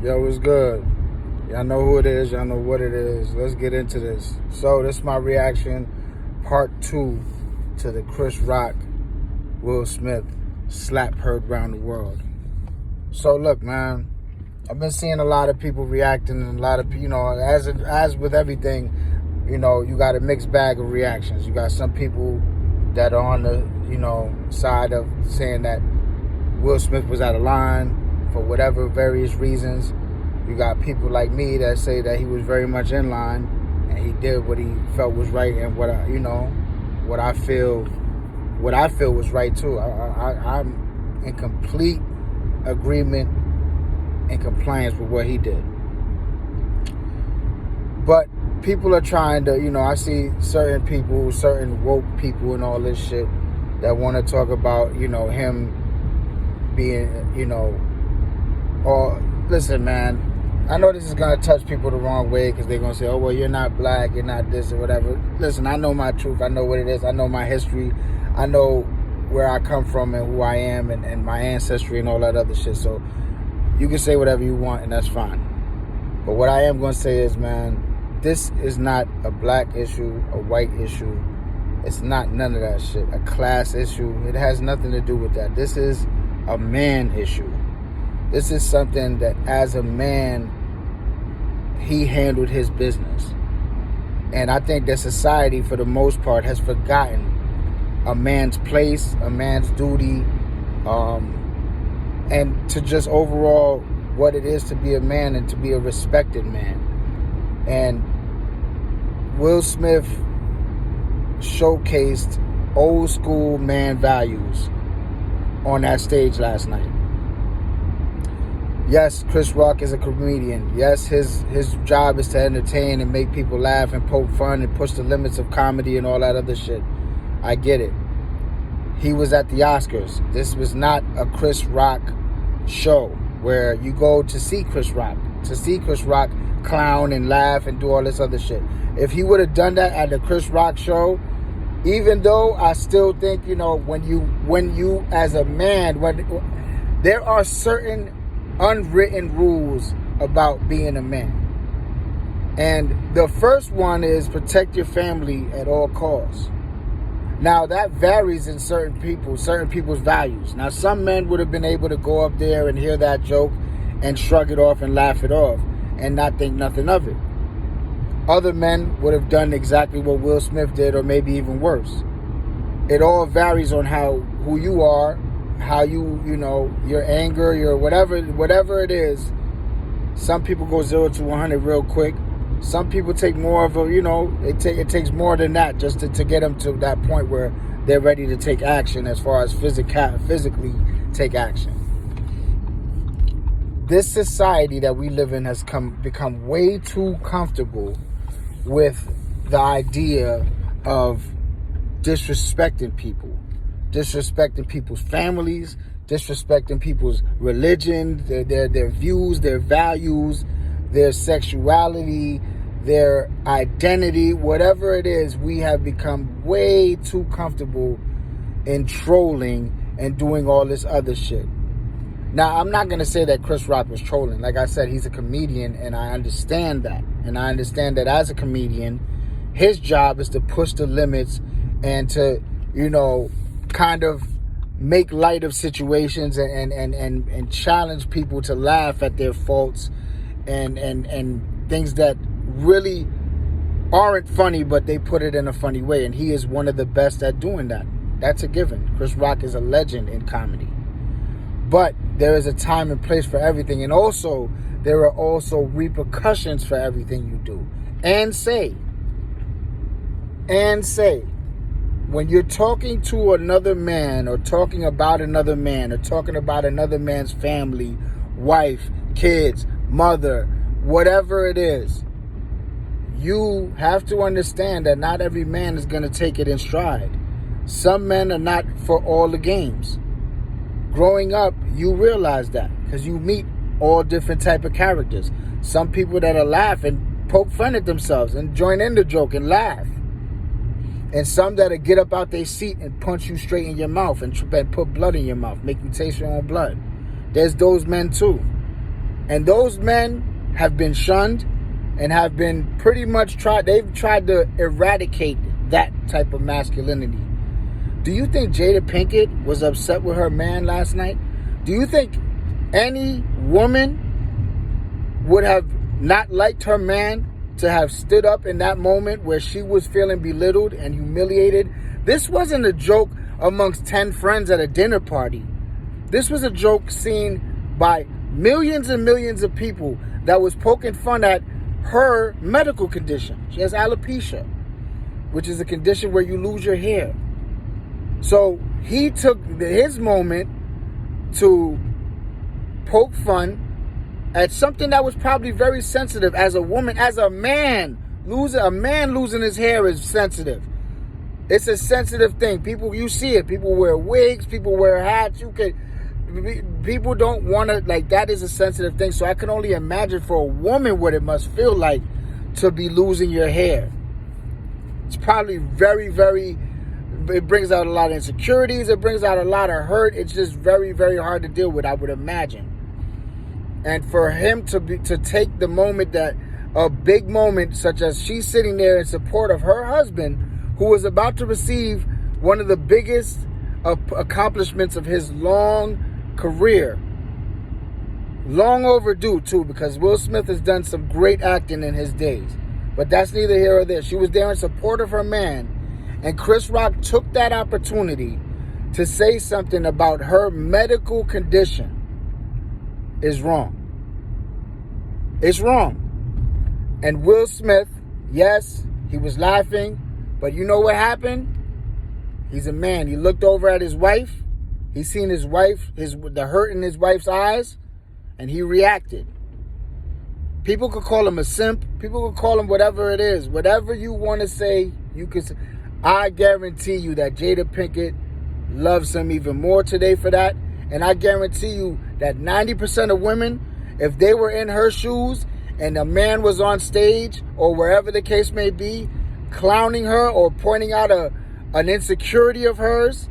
Yo, what's good? Y'all know who it is. Y'all know what it is. Let's get into this. So, this is my reaction, part 2 to the Chris Rock, Will Smith slap heard around the world. So, look, man, I've been seeing a lot of people reacting, and a lot of, as with everything, you got a mixed bag of reactions. You got some people that are on the, side of saying that Will Smith was out of line for whatever various reasons. You got people like me that say that he was very much in line and he did what he felt was right, and what I feel was right too. I'm in complete agreement and compliance with what he did. But people are trying to, I see certain people, certain woke people and all this shit that want to talk about, him being, or listen, man, I know this is going to touch people the wrong way because they're going to say, oh, well, you're not black, you're not this or whatever. Listen, I know my truth. I know what it is. I know my history. I know where I come from and who I am and my ancestry and all that other shit. So you can say whatever you want and that's fine. But what I am going to say is, man, this is not a black issue, a white issue. It's not none of that shit. A class issue. It has nothing to do with that. This is a man issue. This is something that as a man, he handled his business. And I think that society, for the most part, has forgotten a man's place, a man's duty, and to just overall what it is to be a man and to be a respected man. And Will Smith showcased old school man values on that stage last night. Yes, Chris Rock is a comedian. Yes, his job is to entertain and make people laugh and poke fun and push the limits of comedy and all that other shit. I get it. He was at the Oscars. This was not a Chris Rock show where you go to see Chris Rock clown and laugh and do all this other shit. If he would have done that at the Chris Rock show, even though I still think, when you as a man, there are certain unwritten rules about being a man. And the first one is protect your family at all costs. Now that varies in certain people's values. Now some men would have been able to go up there and hear that joke and shrug it off and laugh it off and not think nothing of it. Other men would have done exactly what Will Smith did, or maybe even worse. It all varies on who you are, how your anger, your whatever it is. Some people go 0 to 100 real quick. Some people take more of a, it takes more than that just to get them to that point where they're ready to take action as far as physically take action. This society that we live in has become way too comfortable with the idea of disrespecting people. Disrespecting people's families, disrespecting people's religion, their views, their values, their sexuality, their identity, whatever it is. We have become way too comfortable in trolling and doing all this other shit. Now, I'm not going to say that Chris Rock was trolling. Like I said, he's a comedian, and I understand that. And I understand that as a comedian, his job is to push the limits and to, kind of make light of situations and challenge people to laugh at their faults and things that really aren't funny, but they put it in a funny way. And he is one of the best at doing that. That's a given. Chris Rock is a legend in comedy. But there is a time and place for everything. And also, there are also repercussions for everything you do and say. When you're talking to another man, or talking about another man, or talking about another man's family, wife, kids, mother, whatever it is, you have to understand that not every man is going to take it in stride. Some men are not for all the games. Growing up, you realize that because you meet all different type of characters. Some people that'll laugh and poke fun at themselves and join in the joke and laugh. And some that'll get up out their seat and punch you straight in your mouth and put blood in your mouth, make you taste your own blood. There's those men too. And those men have been shunned and have been pretty much they've tried to eradicate that type of masculinity. Do you think Jada Pinkett was upset with her man last night? Do you think any woman would have not liked her man to have stood up in that moment where she was feeling belittled and humiliated? This wasn't a joke amongst 10 friends at a dinner party. This was a joke seen by millions and millions of people that was poking fun at her medical condition. She has alopecia, which is a condition where you lose your hair. So he took his moment to poke fun at something that was probably very sensitive as a woman, as a man. Losing his hair is sensitive. It's a sensitive thing. People, you see it. People wear wigs. People wear hats. People don't want to, like, that is a sensitive thing. So I can only imagine for a woman what it must feel like to be losing your hair. It's probably very, very, it brings out a lot of insecurities. It brings out a lot of hurt. It's just very, very hard to deal with, I would imagine. And for him to take the moment, that a big moment, such as she's sitting there in support of her husband, who was about to receive one of the biggest accomplishments of his long career. Long overdue, too, because Will Smith has done some great acting in his days. But that's neither here or there. She was there in support of her man. And Chris Rock took that opportunity to say something about her medical condition. Is wrong. It's wrong. And Will Smith, yes, he was laughing, but you know what happened? He's a man. He looked over at his wife. He seen his wife, the hurt in his wife's eyes, and he reacted. People could call him a simp. People could call him whatever it is. Whatever you want to say, you can say. I guarantee you that Jada Pinkett loves him even more today for that. And I guarantee you that 90% of women, if they were in her shoes and a man was on stage or wherever the case may be, clowning her or pointing out an insecurity of hers,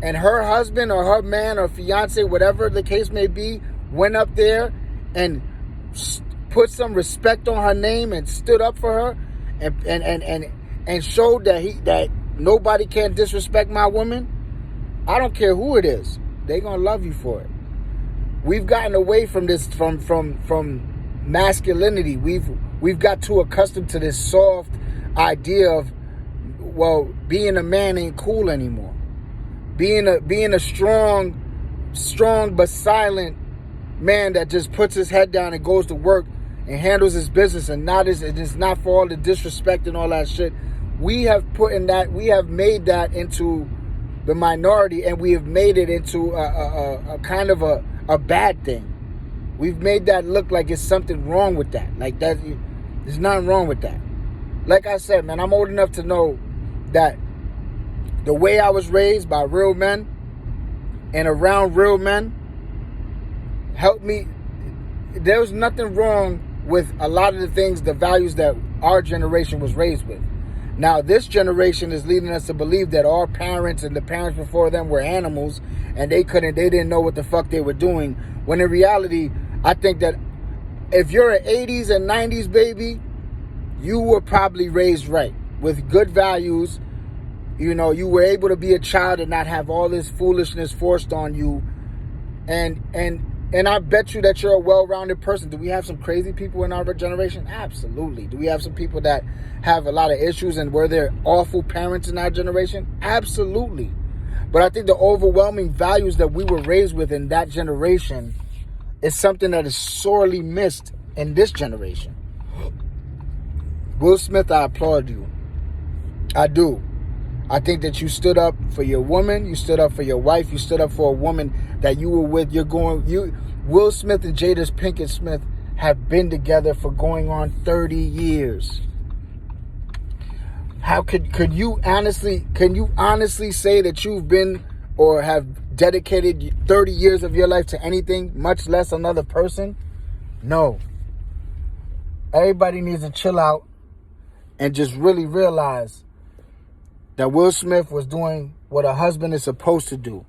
and her husband or her man or fiance, whatever the case may be, went up there and put some respect on her name and stood up for her and showed that nobody can disrespect my woman, I don't care who it is. They're going to love you for it. We've gotten away from this, from masculinity. We've got too accustomed to this soft idea of, well, being a man ain't cool anymore. Being a strong but silent man that just puts his head down and goes to work and handles his business and it's not for all the disrespect and all that shit. We have made that into the minority, and we have made it into a kind of a bad thing. We've made that look like it's something wrong with that. Like that, there's nothing wrong with that. Like I said, man, I'm old enough to know that the way I was raised by real men and around real men helped me. There's nothing wrong with a lot of the things, the values that our generation was raised with. Now, this generation is leading us to believe that our parents and the parents before them were animals and they didn't know what the fuck they were doing. When in reality, I think that if you're an 80s and 90s baby, you were probably raised right with good values. You know, you were able to be a child and not have all this foolishness forced on you. And I bet you that you're a well-rounded person. Do we have some crazy people in our generation? Absolutely. Do we have some people that have a lot of issues and were there awful parents in our generation? Absolutely. But I think the overwhelming values that we were raised with in that generation is something that is sorely missed in this generation. Will Smith, I applaud you. I do. I think that you stood up for your woman, you stood up for your wife, you stood up for a woman that you were with. Will Smith and Jada Pinkett Smith have been together for going on 30 years. How could you honestly say that you've been or have dedicated 30 years of your life to anything, much less another person? No. Everybody needs to chill out and just really realize that Will Smith was doing what a husband is supposed to do.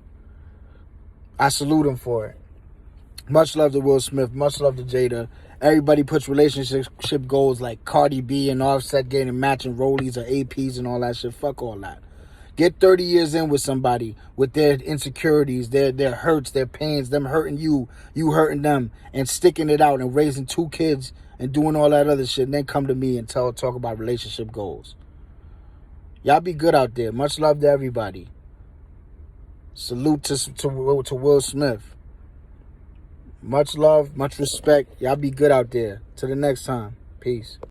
I salute him for it. Much love to Will Smith. Much love to Jada. Everybody puts relationship goals like Cardi B and Offset getting matching rollies or APs and all that shit. Fuck all that. Get 30 years in with somebody with their insecurities, their hurts, their pains, them hurting you, you hurting them, and sticking it out and raising 2 kids and doing all that other shit. And then come to me and talk about relationship goals. Y'all be good out there. Much love to everybody. Salute to Will Smith. Much love, much respect. Y'all be good out there. Till the next time. Peace.